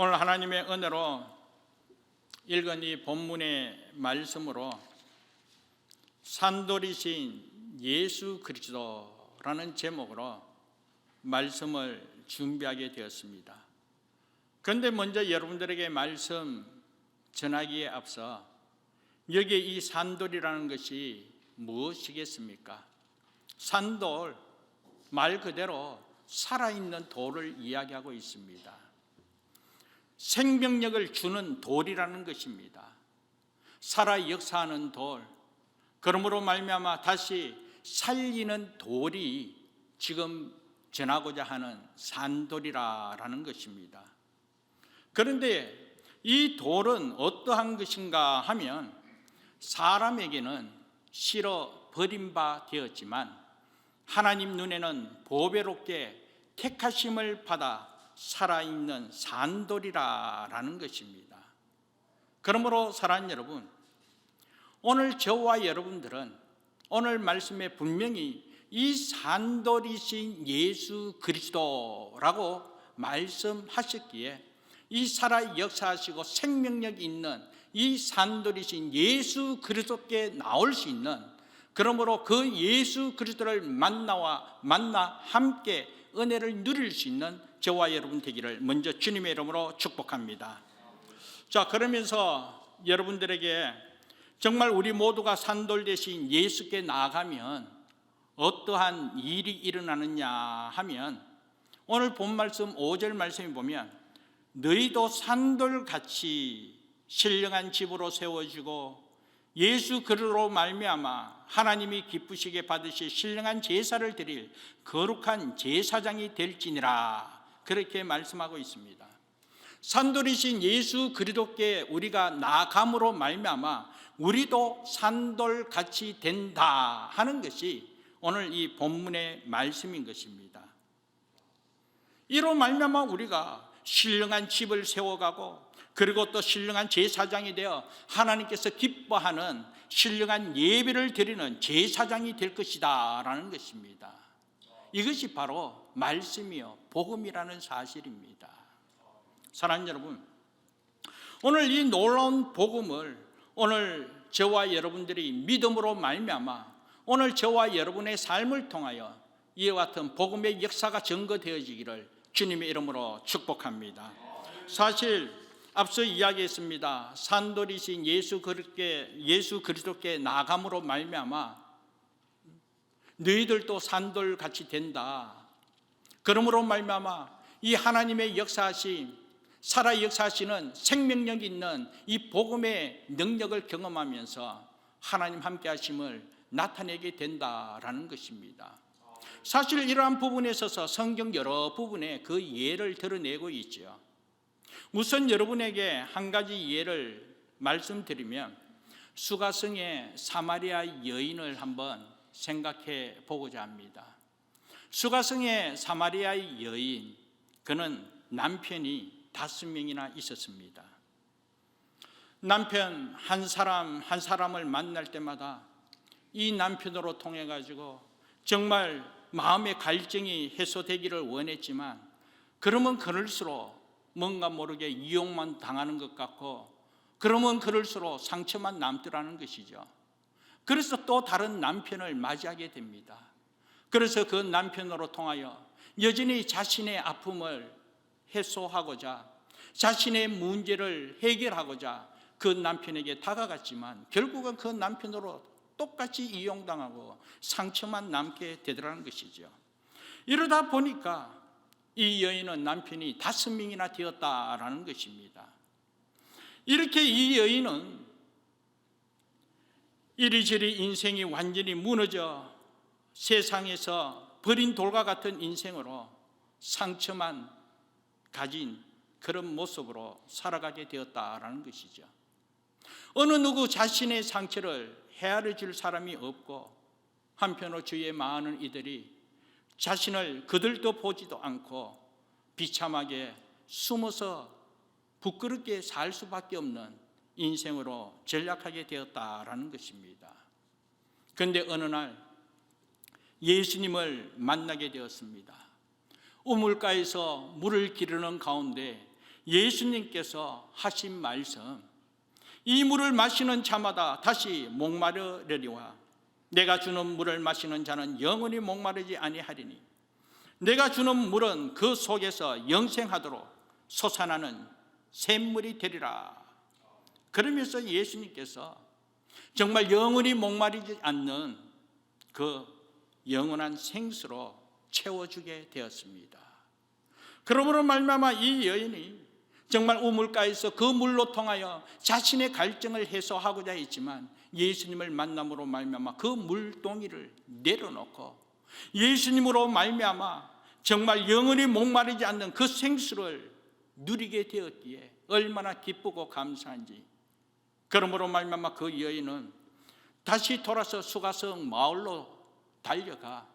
오늘 하나님의 은혜로 읽은 이 본문의 말씀으로 산돌이신 예수 그리스도라는 제목으로 말씀을 준비하게 되었습니다. 그런데 먼저 여러분들에게 말씀 전하기에 앞서 여기에 이 산돌이라는 것이 무엇이겠습니까? 산돌, 말 그대로 살아있는 돌을 이야기하고 있습니다. 생명력을 주는 돌이라는 것입니다. 살아 역사하는 돌, 그러므로 말미암아 다시 살리는 돌이 지금 전하고자 하는 산돌이라는 것입니다. 그런데 이 돌은 어떠한 것인가 하면 사람에게는 실어 버림 바 되었지만 하나님 눈에는 보배롭게 택하심을 받아 살아있는 산돌이라는 것입니다. 그러므로 사랑하는 여러분, 오늘 저와 여러분들은 오늘 말씀에 분명히 이 산돌이신 예수 그리스도라고 말씀하셨기에 이 살아 역사하시고 생명력 있는 이 산돌이신 예수 그리스도께 나올 수 있는, 그러므로 그 예수 그리스도를 만나 함께 은혜를 누릴 수 있는 저와 여러분 되기를 먼저 주님의 이름으로 축복합니다. 자, 그러면서 여러분들에게 정말 우리 모두가 산돌 대신 예수께 나아가면 어떠한 일이 일어나느냐 하면 오늘 본 말씀 5절 말씀에 보면 너희도 산돌같이 신령한 집으로 세워지고 예수 그리스도로 말미암아 하나님이 기쁘시게 받으실 신령한 제사를 드릴 거룩한 제사장이 될지니라, 그렇게 말씀하고 있습니다. 산돌이신 예수 그리스도께 우리가 나아감으로 말미암아 우리도 산돌같이 된다 하는 것이 오늘 이 본문의 말씀인 것입니다. 이로 말미암아 우리가 신령한 집을 세워가고 그리고 또 신령한 제사장이 되어 하나님께서 기뻐하는 신령한 예배를 드리는 제사장이 될 것이다 라는 것입니다. 이것이 바로 말씀이요 복음이라는 사실입니다. 사랑하는 여러분, 오늘 이 놀라운 복음을 오늘 저와 여러분들이 믿음으로 말미암아 오늘 저와 여러분의 삶을 통하여 이와 같은 복음의 역사가 증거되어지기를 주님의 이름으로 축복합니다. 사실 앞서 이야기했습니다. 산돌이신 예수 그리스도께 나아감으로 말미암아 너희들도 산돌같이 된다. 그러므로 말미암아 이 하나님의 역사하심, 살아 역사하시는 생명력 있는 이 복음의 능력을 경험하면서 하나님 함께 하심을 나타내게 된다라는 것입니다. 사실 이러한 부분에 있어서 성경 여러 부분에 그 예를 드러내고 있죠. 우선 여러분에게 한 가지 예를 말씀드리면 수가성의 사마리아 여인을 한번 생각해 보고자 합니다. 수가성의 사마리아 여인, 그는 남편이 5명이나 있었습니다. 남편 한 사람을 만날 때마다 이 남편으로 통해 가지고 정말 마음의 갈증이 해소되기를 원했지만 그러면 그럴수록 뭔가 모르게 이용만 당하는 것 같고 그러면 그럴수록 상처만 남더라는 것이죠. 그래서 또 다른 남편을 맞이하게 됩니다. 그래서 그 남편으로 통하여 여전히 자신의 아픔을 해소하고자 자신의 문제를 해결하고자 그 남편에게 다가갔지만 결국은 그 남편으로 똑같이 이용당하고 상처만 남게 되더라는 것이죠. 이러다 보니까 이 여인은 남편이 5명이나 되었다라는 것입니다. 이렇게 이 여인은 이리저리 인생이 완전히 무너져 세상에서 버린 돌과 같은 인생으로 상처만 가진 그런 모습으로 살아가게 되었다라는 것이죠. 어느 누구 자신의 상처를 헤아려 줄 사람이 없고 한편으로 주위에 많은 이들이 자신을 그들도 보지도 않고 비참하게 숨어서 부끄럽게 살 수밖에 없는 인생으로 전락하게 되었다라는 것입니다. 그런데 어느 날 예수님을 만나게 되었습니다. 우물가에서 물을 기르는 가운데 예수님께서 하신 말씀, 이 물을 마시는 자마다 다시 목마르려니와 내가 주는 물을 마시는 자는 영원히 목마르지 아니하리니 내가 주는 물은 그 속에서 영생하도록 솟아나는 샘물이 되리라. 그러면서 예수님께서 정말 영원히 목마르지 않는 그 영원한 생수로 채워주게 되었습니다. 그러므로 말미암아 이 여인이 정말 우물가에서 그 물로 통하여 자신의 갈증을 해소하고자 했지만 예수님을 만남으로 말미암아 그 물동이를 내려놓고 예수님으로 말미암아 정말 영원히 목마르지 않는 그 생수를 누리게 되었기에 얼마나 기쁘고 감사한지. 그러므로 말미암아 그 여인은 다시 돌아서 수가성 마을로 달려가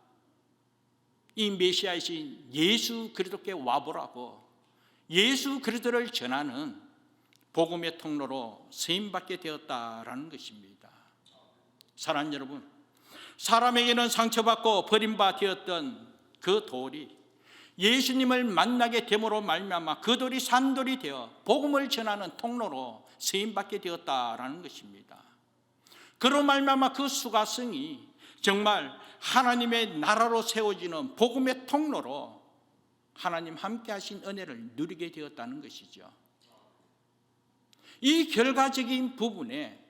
이 메시아이신 예수 그리스도께 와보라고 예수 그리스도를 전하는 복음의 통로로 쓰임받게 되었다라는 것입니다. 사랑하는 여러분, 사람에게는 상처받고 버림받아 되었던 그 돌이 예수님을 만나게 됨으로 말미암아 그 돌이 산돌이 되어 복음을 전하는 통로로 쓰임받게 되었다라는 것입니다. 그로 말미암아 그 수가성이 정말 하나님의 나라로 세워지는 복음의 통로로 하나님 함께 하신 은혜를 누리게 되었다는 것이죠. 이 결과적인 부분에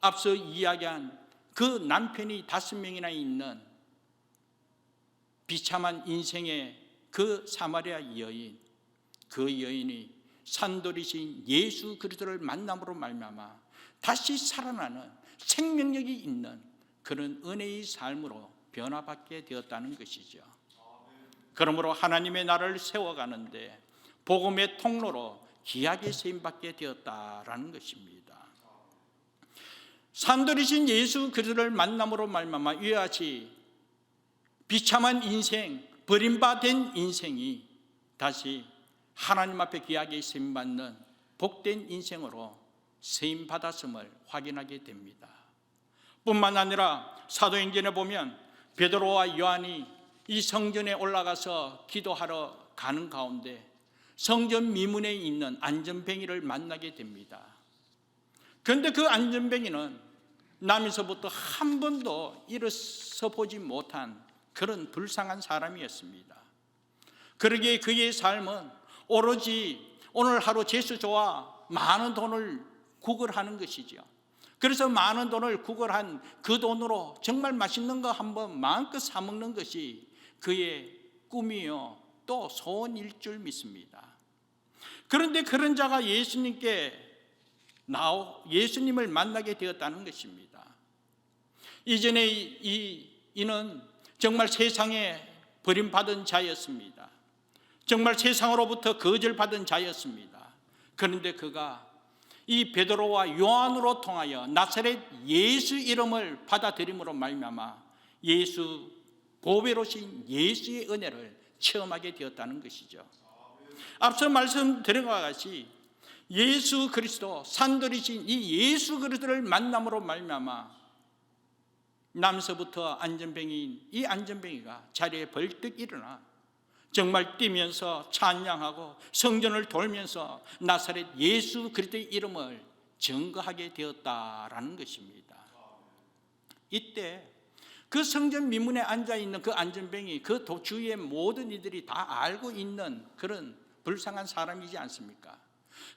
앞서 이야기한 그 남편이 5명이나 있는 비참한 인생의 그 사마리아 여인, 그 여인이 산돌이신 예수 그리스도를 만남으로 말미암아 다시 살아나는 생명력이 있는 그런 은혜의 삶으로 변화받게 되었다는 것이죠. 그러므로 하나님의 나라를 세워가는데 복음의 통로로 귀하게 쓰임받게 되었다라는 것입니다. 산돌이신 예수 그리스도를 만남으로 말미암아 이와 같이 비참한 인생, 버림받은 인생이 다시 하나님 앞에 귀하게 쓰임받는 복된 인생으로 쓰임받았음을 확인하게 됩니다. 뿐만 아니라 사도행전에 보면 베드로와 요한이 이 성전에 올라가서 기도하러 가는 가운데 성전 미문에 있는 안전뱅이를 만나게 됩니다. 그런데 그 안전뱅이는 남에서부터 한 번도 일어서 보지 못한 그런 불쌍한 사람이었습니다. 그러기에 그의 삶은 오로지 오늘 하루 재수조와 많은 돈을 구걸하는 것이죠. 그래서 많은 돈을 구걸한 그 돈으로 정말 맛있는 거 한번 마음껏 사 먹는 것이 그의 꿈이요 또 소원일 줄 믿습니다. 그런데 그런 자가 예수님을 만나게 되었다는 것입니다. 이전에 이는 정말 세상에 버림받은 자였습니다. 정말 세상으로부터 거절받은 자였습니다. 그런데 그가 이 베드로와 요한으로 통하여 나사렛 예수 이름을 받아들임으로 말미암아 예수 보배로신 예수의 은혜를 체험하게 되었다는 것이죠. 앞서 말씀드린 것과 같이 예수 그리스도 산돌이신 이 예수 그리스도를 만남으로 말미암아 남서부터 안전뱅이인 이 안전뱅이가 자리에 벌떡 일어나 정말 뛰면서 찬양하고 성전을 돌면서 나사렛 예수 그리스도의 이름을 증거하게 되었다라는 것입니다. 이때 그 성전 미문에 앉아있는 그 안전뱅이, 그 주위의 모든 이들이 다 알고 있는 그런 불쌍한 사람이지 않습니까?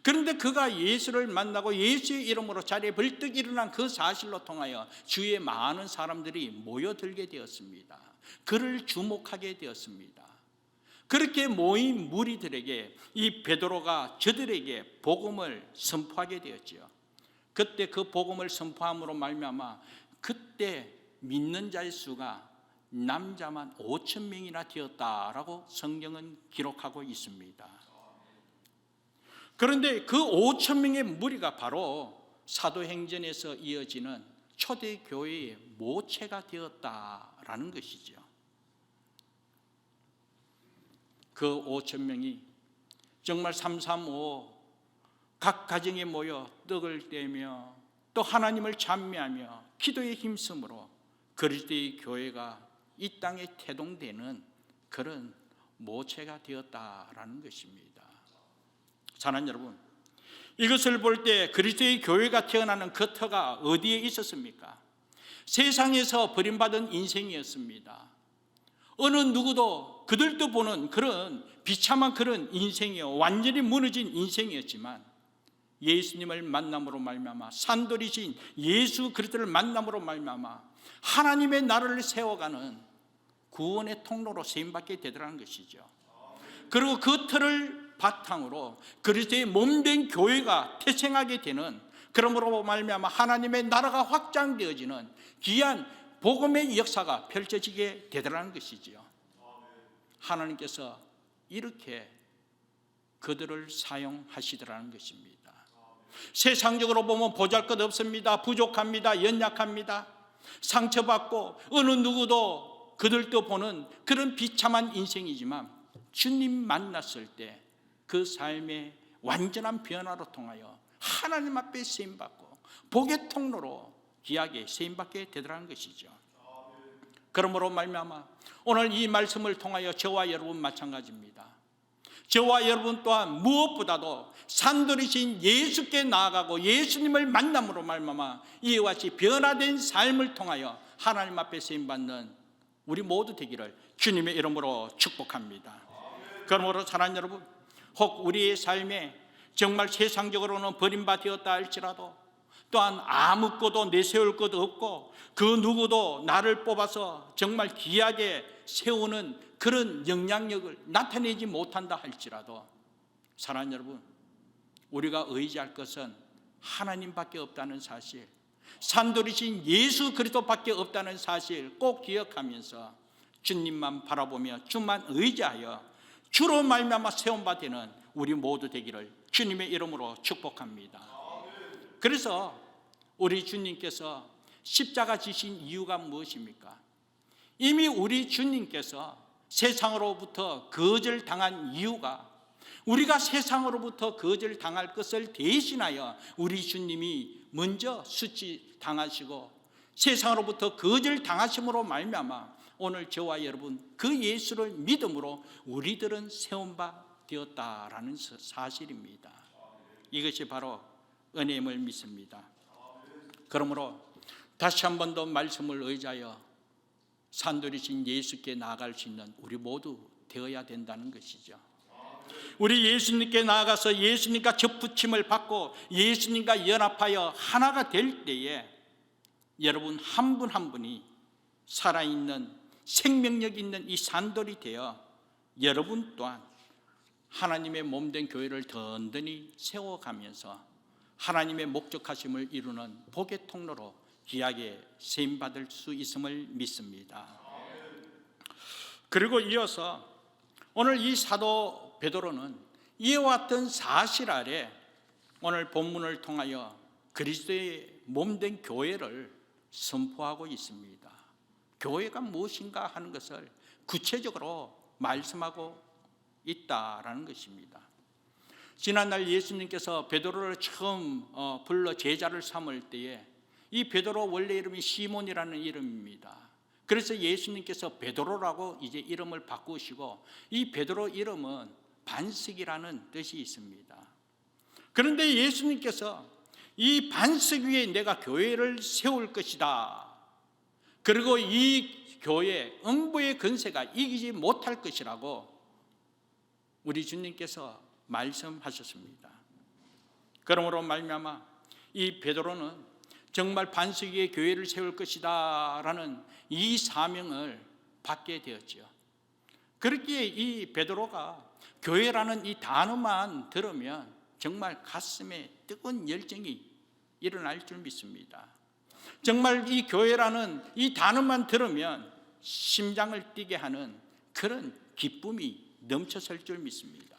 그런데 그가 예수를 만나고 예수의 이름으로 자리에 벌떡 일어난 그 사실로 통하여 주위에 많은 사람들이 모여들게 되었습니다. 그를 주목하게 되었습니다. 그렇게 모인 무리들에게 이 베드로가 저들에게 복음을 선포하게 되었지요. 그때 그 복음을 선포함으로 말미암아 그때 믿는 자의 수가 남자만 5,000명이나 되었다라고 성경은 기록하고 있습니다. 그런데 그 5,000명의 무리가 바로 사도행전에서 이어지는 초대교회의 모체가 되었다라는 것이죠. 그 5,000명이 정말 335 각 가정에 모여 떡을 떼며 또 하나님을 찬미하며 기도에 힘쓰므로 그리스도의 교회가 이 땅에 태동되는 그런 모체가 되었다라는 것입니다. 사랑하는 여러분, 이것을 볼 때 그리스도의 교회가 태어나는 그 터가 어디에 있었습니까? 세상에서 버림받은 인생이었습니다. 어느 누구도 그들도 보는 그런 비참한 그런 인생이요, 완전히 무너진 인생이었지만 예수님을 만남으로 말미암아, 산돌이신 예수 그리스도를 만남으로 말미암아 하나님의 나라를 세워가는 구원의 통로로 쓰임받게 되더라는 것이죠. 그리고 그 틀을 바탕으로 그리스도의 몸된 교회가 태생하게 되는, 그러므로 말미암아 하나님의 나라가 확장되어지는 귀한 복음의 역사가 펼쳐지게 되더라는 것이지요. 하나님께서 이렇게 그들을 사용하시더라는 것입니다. 세상적으로 보면 보잘것없습니다. 부족합니다. 연약합니다. 상처받고 어느 누구도 그들도 보는 그런 비참한 인생이지만 주님 만났을 때 그 삶의 완전한 변화로 통하여 하나님 앞에 쓰임받고 복의 통로로 귀하게 쓰임받게 되더라는 것이죠. 그러므로 말미암아 오늘 이 말씀을 통하여 저와 여러분 마찬가지입니다. 저와 여러분 또한 무엇보다도 산돌이신 예수께 나아가고 예수님을 만남으로 말미암아 이와 같이 변화된 삶을 통하여 하나님 앞에 쓰임받는 우리 모두 되기를 주님의 이름으로 축복합니다. 그러므로 사랑하는 여러분, 혹 우리의 삶에 정말 세상적으로는 버림받았다 할지라도 또한 아무것도 내세울 것도 없고 그 누구도 나를 뽑아서 정말 귀하게 세우는 그런 영향력을 나타내지 못한다 할지라도 사랑하는 여러분, 우리가 의지할 것은 하나님밖에 없다는 사실, 산돌이신 예수 그리스도밖에 없다는 사실 꼭 기억하면서 주님만 바라보며 주만 의지하여 주로 말미암아 세움바 되는 우리 모두 되기를 주님의 이름으로 축복합니다. 그래서 우리 주님께서 십자가 지신 이유가 무엇입니까? 이미 우리 주님께서 세상으로부터 거절당한 이유가, 우리가 세상으로부터 거절당할 것을 대신하여 우리 주님이 먼저 수치당하시고 세상으로부터 거절당하심으로 말미암아 오늘 저와 여러분 그 예수를 믿음으로 우리들은 세움바 되었다라는 사실입니다. 이것이 바로 은혜임을 믿습니다. 그러므로 다시 한 번 더 말씀을 의지하여 산돌이신 예수께 나아갈 수 있는 우리 모두 되어야 된다는 것이죠. 우리 예수님께 나아가서 예수님과 접붙임을 받고 예수님과 연합하여 하나가 될 때에 여러분 한 분 한 분이 살아있는 생명력 있는 이 산돌이 되어 여러분 또한 하나님의 몸된 교회를 든든히 세워가면서 하나님의 목적하심을 이루는 복의 통로로 귀하게 쓰임받을 수 있음을 믿습니다. 그리고 이어서 오늘 이 사도 베드로는 이와 같은 사실 아래 오늘 본문을 통하여 그리스도의 몸된 교회를 선포하고 있습니다. 교회가 무엇인가 하는 것을 구체적으로 말씀하고 있다라는 것입니다. 지난날 예수님께서 베드로를 처음 불러 제자를 삼을 때에 이 베드로 원래 이름이 시몬이라는 이름입니다. 그래서 예수님께서 베드로라고 이제 이름을 바꾸시고 이 베드로 이름은 반석이라는 뜻이 있습니다. 그런데 예수님께서 이 반석 위에 내가 교회를 세울 것이다. 그리고 이 교회 음부의 권세가 이기지 못할 것이라고 우리 주님께서 말씀하셨습니다. 그러므로 말미암아 이 베드로는 정말 반석 위에 교회를 세울 것이다 라는 이 사명을 받게 되었죠. 그렇기에 이 베드로가 교회라는 이 단어만 들으면 정말 가슴에 뜨거운 열정이 일어날 줄 믿습니다. 정말 이 교회라는 이 단어만 들으면 심장을 뛰게 하는 그런 기쁨이 넘쳐설 줄 믿습니다.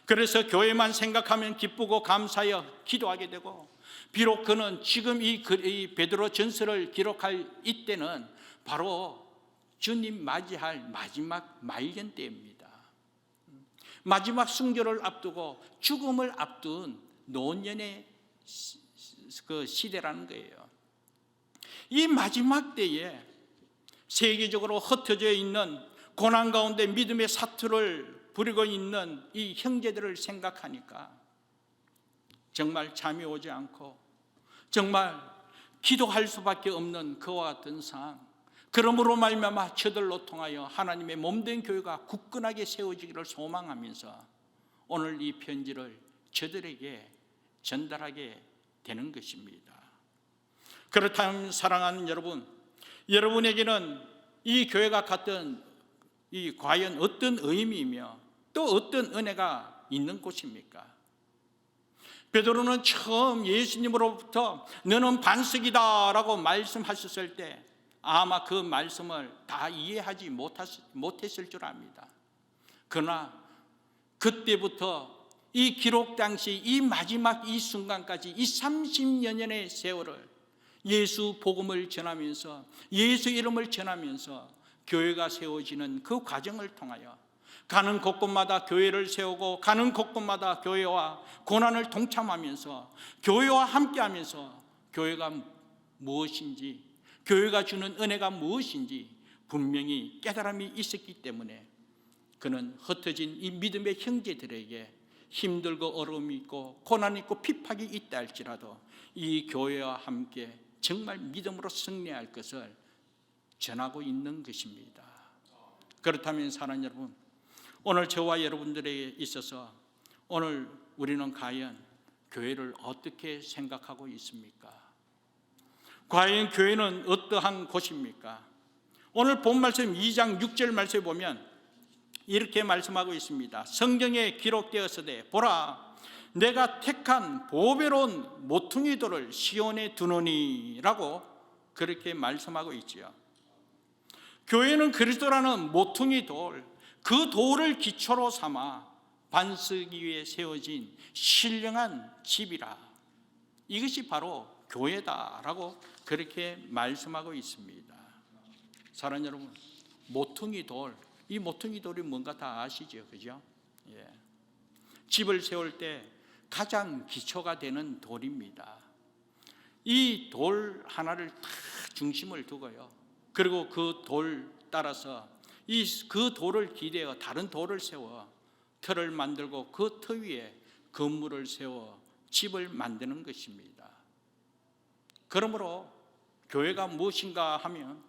그래서 교회만 생각하면 기쁘고 감사하여 기도하게 되고, 비록 그는 지금 이 베드로 전서를 기록할 이때는 바로 주님 맞이할 마지막 말년 때입니다. 마지막 순교를 앞두고 죽음을 앞둔 노년의 그 시대라는 거예요. 이 마지막 때에 세계적으로 흩어져 있는 고난 가운데 믿음의 사투를 부리고 있는 이 형제들을 생각하니까 정말 잠이 오지 않고 정말 기도할 수밖에 없는 그와 같은 상황. 그러므로 말미암아 저들로 통하여 하나님의 몸된 교회가 굳건하게 세워지기를 소망하면서 오늘 이 편지를 저들에게 전달하게 되는 것입니다. 그렇다면 사랑하는 여러분, 여러분에게는 이 교회가 갖던 이 과연 어떤 의미이며 또 어떤 은혜가 있는 곳입니까? 베드로는 처음 예수님으로부터 너는 반석이다 라고 말씀하셨을 때 아마 그 말씀을 다 이해하지 못했을 줄 압니다. 그러나 그때부터 이 기록 당시 이 마지막 이 순간까지 이 30여년의 세월을 예수 복음을 전하면서 예수 이름을 전하면서 교회가 세워지는 그 과정을 통하여 가는 곳곳마다 교회를 세우고 가는 곳곳마다 교회와 고난을 동참하면서 교회와 함께하면서 교회가 무엇인지, 교회가 주는 은혜가 무엇인지 분명히 깨달음이 있었기 때문에 그는 흩어진 이 믿음의 형제들에게 힘들고 어려움이 있고 고난이 있고 핍박이 있다 할지라도 이 교회와 함께 정말 믿음으로 승리할 것을 전하고 있는 것입니다. 그렇다면 사랑하는 여러분, 오늘 저와 여러분들에게 있어서 오늘 우리는 과연 교회를 어떻게 생각하고 있습니까? 과연 교회는 어떠한 곳입니까? 오늘 본 말씀 2장 6절 말씀에 보면 이렇게 말씀하고 있습니다. 성경에 기록되었으되 보라 내가 택한 보배로운 모퉁이돌을 시온에 두노니 라고 그렇게 말씀하고 있지요. 교회는 그리스도라는 모퉁이 돌, 그 돌을 기초로 삼아 반석 위에 세워진 신령한 집이라. 이것이 바로 교회다라고 그렇게 말씀하고 있습니다. 사랑하는 여러분, 모퉁이 돌, 이 모퉁이 돌이 뭔가 다 아시죠? 그죠? 예. 집을 세울 때 가장 기초가 되는 돌입니다. 이 돌 하나를 다 중심을 두고요. 그리고 그 돌 따라서 그 돌을 기대어 다른 돌을 세워 틀을 만들고 그 터 위에 건물을 세워 집을 만드는 것입니다. 그러므로 교회가 무엇인가 하면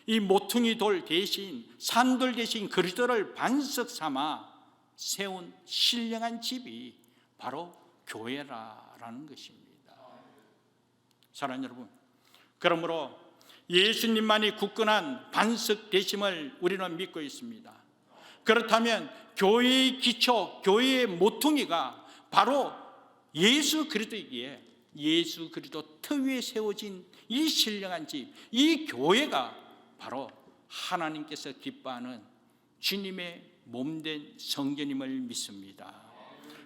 이 모퉁이 돌 대신 산돌 대신 그리스도를 반석 삼아 세운 신령한 집이 바로 교회라는 것입니다. 사랑하는 여러분, 그러므로 예수님만이 굳건한 반석 되심을 우리는 믿고 있습니다. 그렇다면 교회의 기초, 교회의 모퉁이가 바로 예수 그리스도이기에 예수 그리스도 터 위에 세워진 이 신령한 집, 이 교회가 바로 하나님께서 기뻐하는 주님의 몸된 성전임을 믿습니다.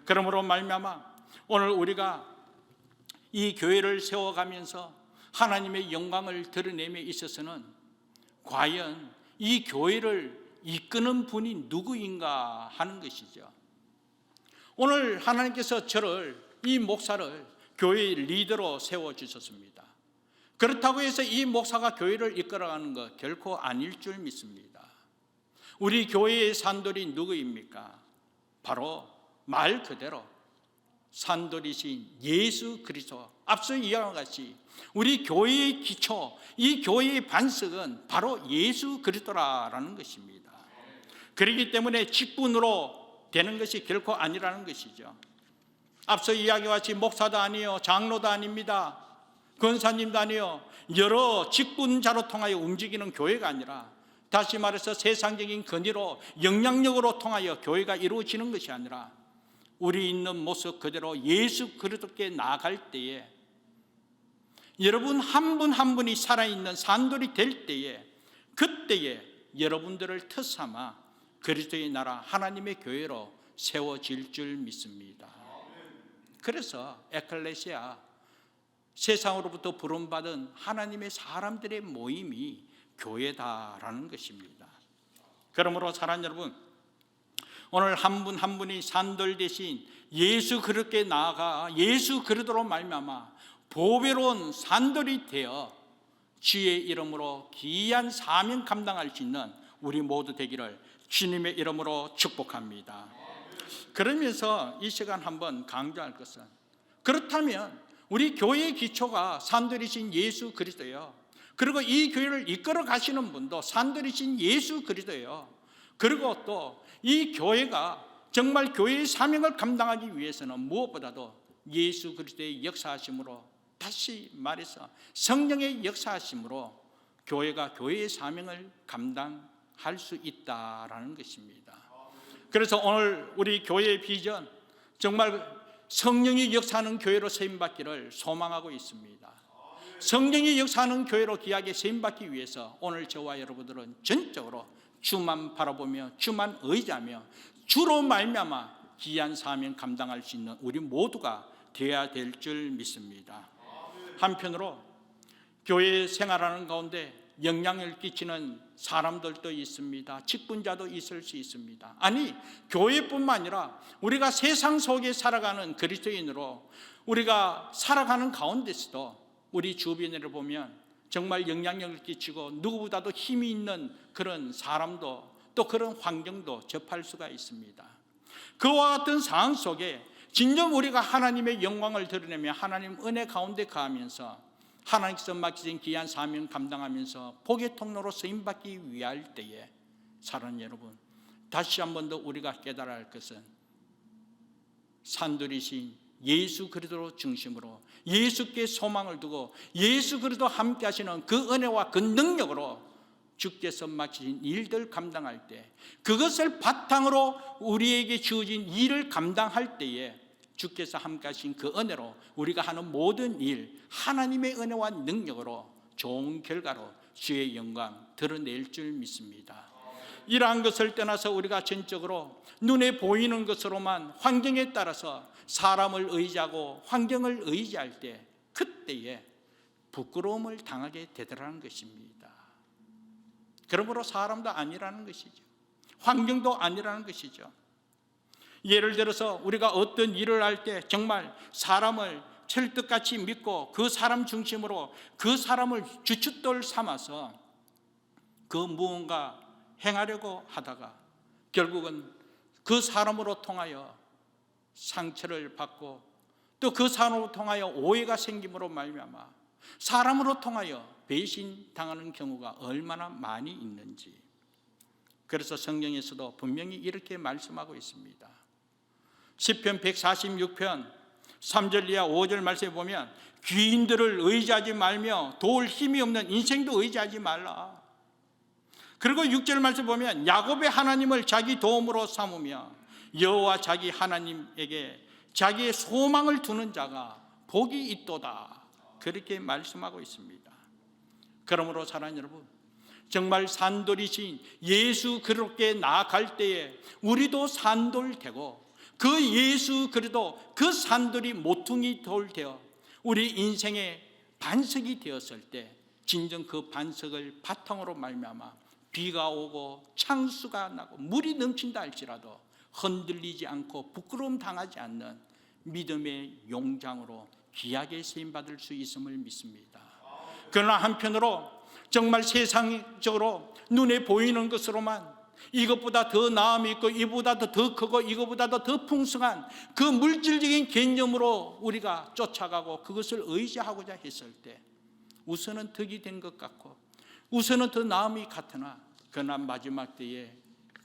그러므로 말미암아 오늘 우리가 이 교회를 세워가면서 하나님의 영광을 드러내며 있어서는 과연 이 교회를 이끄는 분이 누구인가 하는 것이죠. 오늘 하나님께서 저를, 이 목사를 교회의 리더로 세워주셨습니다. 그렇다고 해서 이 목사가 교회를 이끌어가는 것 결코 아닐 줄 믿습니다. 우리 교회의 산돌이 누구입니까? 바로 말 그대로 산돌이신 예수 그리스도. 앞서 이야기한 같이 우리 교회의 기초, 이 교회의 반석은 바로 예수 그리스도라는 것입니다. 그렇기 때문에 직분으로 되는 것이 결코 아니라는 것이죠. 앞서 이야기와 같이 목사도 아니요, 장로도 아닙니다, 권사님도 아니요, 여러 직분자로 통하여 움직이는 교회가 아니라, 다시 말해서 세상적인 권위로 영향력으로 통하여 교회가 이루어지는 것이 아니라 우리 있는 모습 그대로 예수 그리스도께 나아갈 때에 여러분 한 분 한 분이 살아있는 산돌이 될 때에 그때에 여러분들을 터 삼아 그리스도의 나라 하나님의 교회로 세워질 줄 믿습니다. 그래서 에클레시아, 세상으로부터 부름받은 하나님의 사람들의 모임이 교회다라는 것입니다. 그러므로 사랑하는 여러분, 오늘 한 분 한 분이 산돌 대신 예수 그리스도께 나아가 예수 그리스도로 말미암아 보배로운 산돌이 되어 주의 이름으로 귀한 사명 감당할 수 있는 우리 모두 되기를 주님의 이름으로 축복합니다. 그러면서 이 시간 한번 강조할 것은, 그렇다면 우리 교회의 기초가 산들이신 예수 그리스도예요. 그리고 이 교회를 이끌어 가시는 분도 산들이신 예수 그리스도예요. 그리고 또 이 교회가 정말 교회의 사명을 감당하기 위해서는 무엇보다도 예수 그리스도의 역사하심으로, 다시 말해서 성령의 역사하심으로 교회가 교회의 사명을 감당할 수 있다라는 것입니다. 그래서 오늘 우리 교회의 비전, 정말 성령이 역사하는 교회로 세임받기를 소망하고 있습니다. 성령이 역사하는 교회로 귀하게 세임받기 위해서 오늘 저와 여러분들은 전적으로 주만 바라보며 주만 의지하며 주로 말미암아 귀한 사명 감당할 수 있는 우리 모두가 되어야 될 줄 믿습니다. 한편으로 교회 생활하는 가운데 영향을 끼치는 사람들도 있습니다. 직분자도 있을 수 있습니다. 아니, 교회뿐만 아니라 우리가 세상 속에 살아가는 그리스도인으로 우리가 살아가는 가운데서도 우리 주변을 보면 정말 영향력을 끼치고 누구보다도 힘이 있는 그런 사람도, 또 그런 환경도 접할 수가 있습니다. 그와 같은 상황 속에 진정 우리가 하나님의 영광을 드러내며 하나님 은혜 가운데 가하면서 하나님께서 맡기신 귀한 사명 감당하면서 복의 통로로 쓰임받기 위할 때에, 사랑하는 여러분, 다시 한 번 더 우리가 깨달아야 할 것은 산들이신 예수 그리스도 중심으로 예수께 소망을 두고 예수 그리스도 함께 하시는 그 은혜와 그 능력으로 주께서 맡기신 일들 감당할 때, 그것을 바탕으로 우리에게 주어진 일을 감당할 때에 주께서 함께 하신 그 은혜로 우리가 하는 모든 일, 하나님의 은혜와 능력으로 좋은 결과로 주의 영광 드러낼 줄 믿습니다. 이러한 것을 떠나서 우리가 전적으로 눈에 보이는 것으로만 환경에 따라서 사람을 의지하고 환경을 의지할 때, 그때에 부끄러움을 당하게 되더라는 것입니다. 그러므로 사람도 아니라는 것이죠. 환경도 아니라는 것이죠. 예를 들어서 우리가 어떤 일을 할 때 정말 사람을 철떡같이 믿고 그 사람 중심으로 그 사람을 주춧돌 삼아서 그 무언가 행하려고 하다가 결국은 그 사람으로 통하여 상처를 받고 또 그 사람으로 통하여 오해가 생김으로 말미암아 사람으로 통하여 배신당하는 경우가 얼마나 많이 있는지, 그래서 성경에서도 분명히 이렇게 말씀하고 있습니다. 시편 146편 3절 이하 5절 말씀에 보면 귀인들을 의지하지 말며 도울 힘이 없는 인생도 의지하지 말라. 그리고 6절 말씀 보면 야곱의 하나님을 자기 도움으로 삼으며 여호와 자기 하나님에게 자기의 소망을 두는 자가 복이 있도다. 그렇게 말씀하고 있습니다. 그러므로 사랑하는 여러분, 정말 산돌이신 예수 그리스도께 나아갈 때에 우리도 산돌 되고 그 예수 그리스도 그 산돌이 모퉁이 돌 되어 우리 인생의 반석이 되었을 때 진정 그 반석을 바탕으로 말미암아 비가 오고 창수가 나고 물이 넘친다 할지라도 흔들리지 않고 부끄러움 당하지 않는 믿음의 용장으로 귀하게 쓰임받을 수 있음을 믿습니다. 그러나 한편으로 정말 세상적으로 눈에 보이는 것으로만 이것보다 더 나음이 있고 이보다 더 크고 이것보다 더 풍성한 그 물질적인 개념으로 우리가 쫓아가고 그것을 의지하고자 했을 때 우선은 덕이 된 것 같고 우선은 더 나음이 같으나, 그러나 마지막 때에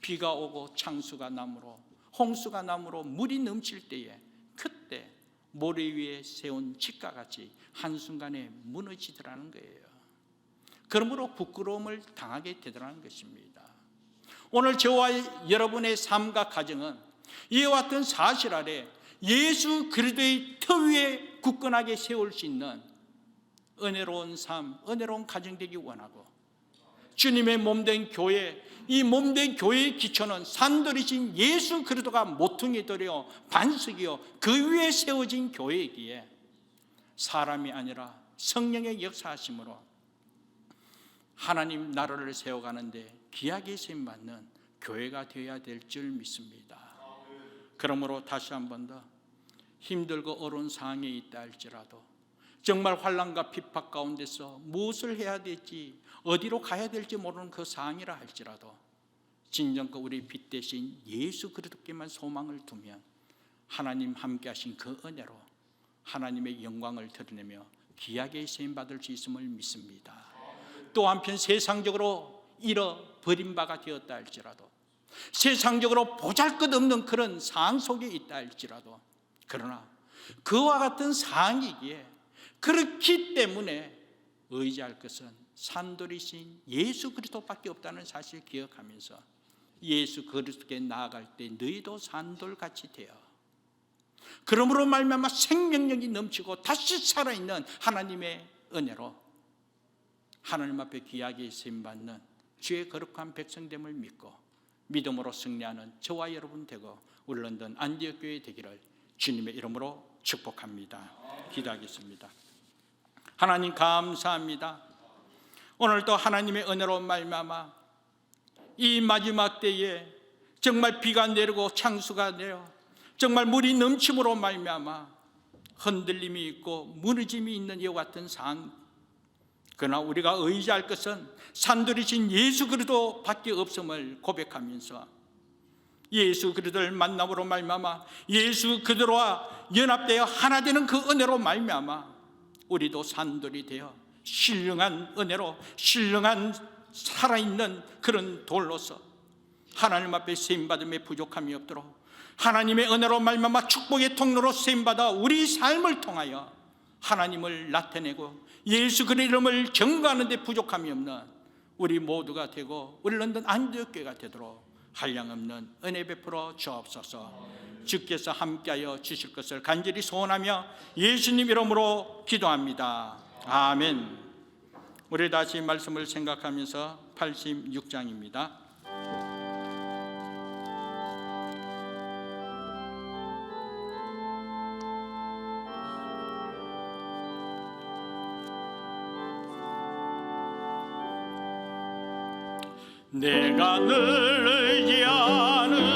비가 오고 창수가 나므로 홍수가 나므로 물이 넘칠 때에 그때 모래 위에 세운 집과 같이 한순간에 무너지더라는 거예요. 그러므로 부끄러움을 당하게 되더라는 것입니다. 오늘 저와 여러분의 삶과 가정은 이와 같은 사실 아래 예수 그리스도의 터 위에 굳건하게 세울 수 있는 은혜로운 삶, 은혜로운 가정 되기 원하고, 주님의 몸된 교회, 이 몸된 교회의 기초는 산돌이신 예수 그리스도가 모퉁이 돌이요 반석이요 그 위에 세워진 교회이기에 사람이 아니라 성령의 역사하심으로 하나님 나라를 세워가는데 귀하게 쓰임받는 교회가 되어야 될 줄 믿습니다. 그러므로 다시 한 번 더 힘들고 어려운 상황에 있다 할지라도, 정말 환난과 핍박 가운데서 무엇을 해야 될지 어디로 가야 될지 모르는 그 상황이라 할지라도 진정과 우리 빛 대신 예수 그리스도께만 소망을 두면 하나님 함께 하신 그 은혜로 하나님의 영광을 드러내며 귀하게 쓰임받을 수 있음을 믿습니다. 또 한편 세상적으로 잃어버린 바가 되었다 할지라도, 세상적으로 보잘것없는 그런 상황 속에 있다 할지라도, 그러나 그와 같은 상황이기에 그렇기 때문에 의지할 것은 산돌이신 예수 그리스도밖에 없다는 사실을 기억하면서 예수 그리스도께 나아갈 때 너희도 산돌같이 되어 그러므로 말미암아 생명력이 넘치고 다시 살아있는 하나님의 은혜로 하나님 앞에 귀하게 쓰임받는 주의 거룩한 백성됨을 믿고 믿음으로 승리하는 저와 여러분 되고 우리 런던 안디옥 교회 되기를 주님의 이름으로 축복합니다. 기도하겠습니다. 하나님 감사합니다. 오늘도 하나님의 은혜로 말미암아 이 마지막 때에 정말 비가 내리고 창수가 내려 정말 물이 넘침으로 말미암아 흔들림이 있고 무너짐이 있는 이와 같은 상황, 그러나 우리가 의지할 것은 산돌이신 예수 그리스도밖에 없음을 고백하면서 예수 그리스도를 만남으로 말미암아 예수 그리스도와 연합되어 하나 되는 그 은혜로 말미암아 우리도 산돌이 되어 신령한 은혜로 신령한 살아있는 그런 돌로서 하나님 앞에 쓰임받음에 부족함이 없도록 하나님의 은혜로 말미암아 축복의 통로로 쓰임받아 우리 삶을 통하여 하나님을 나타내고 예수 그리스도의 이름을 증거하는 데 부족함이 없는 우리 모두가 되고 우리 런던 안디옥 교회가 되도록 한량없는 은혜 베풀어 주옵소서. 주께서 함께하여 주실 것을 간절히 소원하며 예수님 이름으로 기도합니다. 아멘. 우리 다시 말씀을 생각하면서 86장입니다. 내가 늘 의지하는